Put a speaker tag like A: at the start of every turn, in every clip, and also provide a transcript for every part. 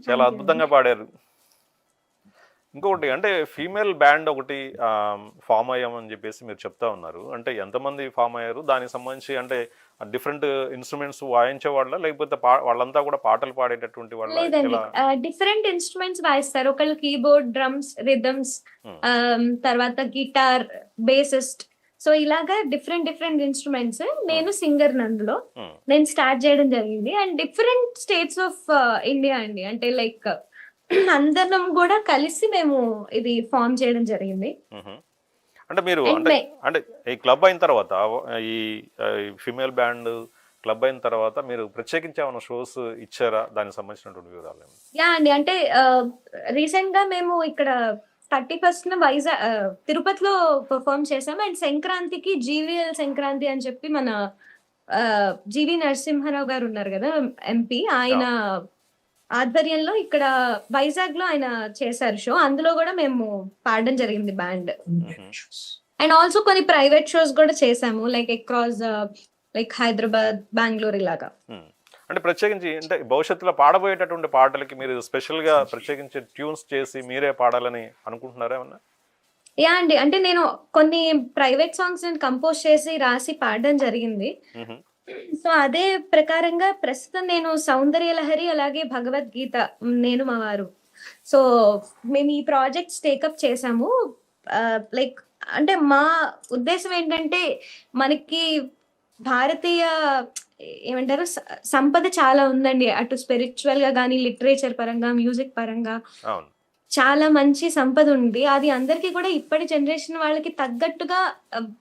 A: చాలా
B: thank you అండి.
A: అద్భుతంగా పాడారు. ఇంకొకటి అంటే ఫీమేల్ బ్యాండ్ ఒకటి ఫామ్ అయ్యామని చెప్పేసి మీరు చెప్తా ఉన్నారు. అంటే ఎంతమంది ఫామ్ అయ్యారు? దానికి సంబంధించి అంటే డిఫరెంట్ ఇన్స్ట్రుమెంట్స్ వాయించే వాళ్ళ, లేకపోతే వాళ్ళంతా కూడా పాటలు పాడేటటువంటి వాళ్ళ
B: లేదండి.
A: ఇలా?
B: డిఫరెంట్ ఇన్‌స్ట్రుమెంట్స్ వాయిస్తారు. ఒకళ్ళు కీబోర్డ్, డ్రమ్స్, రిథమ్స్,
A: ఉమ్,
B: తర్వాత గిటార్, బేసిస్ట్. సో, ఇలాగా డిఫరెంట్ డిఫరెంట్ ఇన్‌స్ట్రుమెంట్స్.
A: ఉమ్,
B: నేను సింగర్‌ని అందులో.
A: ఉమ్,
B: నేను స్టార్ట్ చేయడం జరిగింది. And different states of India అండి. అంటే లైక్ అందరం గూడా కలిసి మేము ఇది ఫార్మ్ చేయడం జరిగింది.
A: ఉహు. అంటే మీరు
B: అండ్
A: అంటే అంటే ఈ క్లబ్ అయిన తర్వాత ఈ ఫీమేల్ బ్యాండ్ క్లబ్ అయిన తర్వాత మీరు ప్రత్యేకించి ఏమైనా షోస్ ఇచ్చారా? దానికి సంబంధించినటువంటి వివరాలు ఏమైనా?
B: యాహ్! అండి. అంటే రీసెంట్‌గా మేము ఇక్కడ 31న తిరుపతిలో పెర్ఫార్మ్ చేసాము. అండ్ సంక్రాంతికి జీవీఎల్ సంక్రాంతి అని చెప్పి మన జీవీ నరసింహారావు గారు ఉన్నారు గదా! ఎంపీ. ఆయన
A: ఆ,
B: ఆధ్వర్యంలో ఇక్కడ వైజాగ్‌లో ఆయన చేశారు షో. అందులో గూడా మేము పాడడం జరిగింది బ్యాండ్.
A: ఉహు,
B: అండ్ ఆల్సో కొన్ని ప్రైవేట్ షోస్ గూడా చేసాము. Like across like Hyderabad, Bengaluru ఇలాగా.
A: ఉమ్. అంటే ప్రత్యేకించి అంటే భవిష్యత్తులో పాడబోయేటటువంటి పాటలకి మీరు స్పెషల్గా ప్రత్యేకించి ట్యూన్స్ చేసి మీరే పాడాలని అనుకుంటున్నారా ఏమన్నా?
B: యాహ్! అండి. అంటే నేను కొన్ని ప్రైవేట్ సాంగ్స్ నేను కంపోజ్ చేసి, రాసి పాడడం జరిగింది.
A: ఉహు,
B: సో, అదే ప్రకారంగా ప్రస్తుతం నేను 'సౌందర్యలహరి' అలాగే 'భగవద్గీత' నేను మా వారు. సో, మేము ఈ ప్రాజెక్ట్స్ టేకప్ చేసాము. లైక్ అంటే మా ఉద్దేశ్యం ఏంటంటే, మనకి భారతీయ ఏమంటారు సంపద చాలా ఉందండి. అటు స్పిరిచ్యువల్‌గా గాని, లిటరేచర్ పరంగా, మ్యూజిక్ పరంగా.
A: అవును.
B: చాలా మంచి సంపదుంది. అది అందరికీ కూడా ఇప్పటి జనరేషన్ వాళ్ళకి తగ్గట్టుగా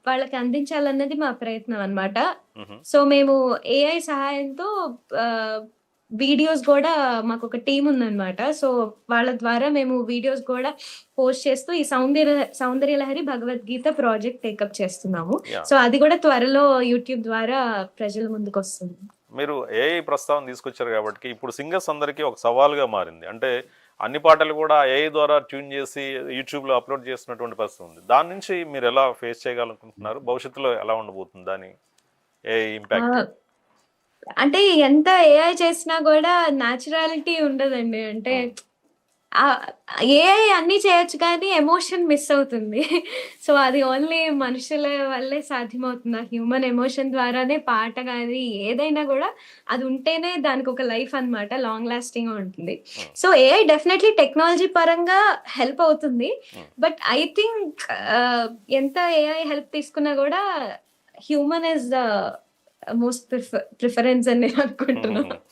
B: వాళ్ళకి అందించాలన్నది మా ప్రయత్నం అన్నమాట.
A: ఉహు,
B: సో, మేము ఏఐ సహాయంతో ఆహ్, వీడియోస్ గూడా మాకొక టీమ్ ఉందన్నమాట. సో, వాళ్ళ ద్వారా మేము వీడియోస్ గూడా పోస్ట్ చేస్తూ ఈ 'సౌందర్యలహరి భగవద్గీత' ప్రాజెక్ట్ టేకప్ చేస్తున్నాము.
A: యా.
B: సో, అది గూడా త్వరలో యూట్యూబ్ ద్వారా ప్రజల ముందుకొస్తుంది.
A: మీరు ఏఐ ప్రస్తావన తీసుకొచ్చారు కాబట్టి ఇప్పుడు సింగర్స్ అందరికీ ఒక సవాల్గా మారింది. అంటే అన్ని పాటలు కూడా ఏఐ ద్వారా ట్యూన్ చేసి యూట్యూబ్లో అప్లోడ్ చేస్తున్నటువంటి పరిస్థితి ఉంది. దాని నుంచి మీరు ఎలా ఫేస్ చేయగలనుకుంటున్నారు? భవిష్యత్తులో ఎలా ఉండబోతుంది దాని ఏఐ ఇంపాక్ట్?
B: ఆ! అంటే ఎంత ఏఐ చేసినా గూడా న్యాచురాలిటీ ఉండదండి. అంటే ఆహ్, ఏఐ అన్నీ చేయొచ్చు కానీ ఎమోషన్ మిస్ అవుతుంది. సో, అది ఓన్లీ మనుషుల వల్లే సాధ్యమవుతుంది. ఆ హ్యూమన్ ఎమోషన్ ద్వారానే పాట గాని ఏదైనా గూడా అది ఉంటేనే దానికొక లైఫ్ అన్నమాట. లాంగ్ లాస్టింగ్‌గా ఉంటుంది. సో, ఏఐ డెఫినైట్‌లీ టెక్నాలజీ పరంగా హెల్ప్ అవుతుంది. బట్ ఐ థింక్ ఎంత ఏఐ హెల్ప్ తీసుకున్నా గూడా human is the most preference అని నేను అనుకుంటున్నా.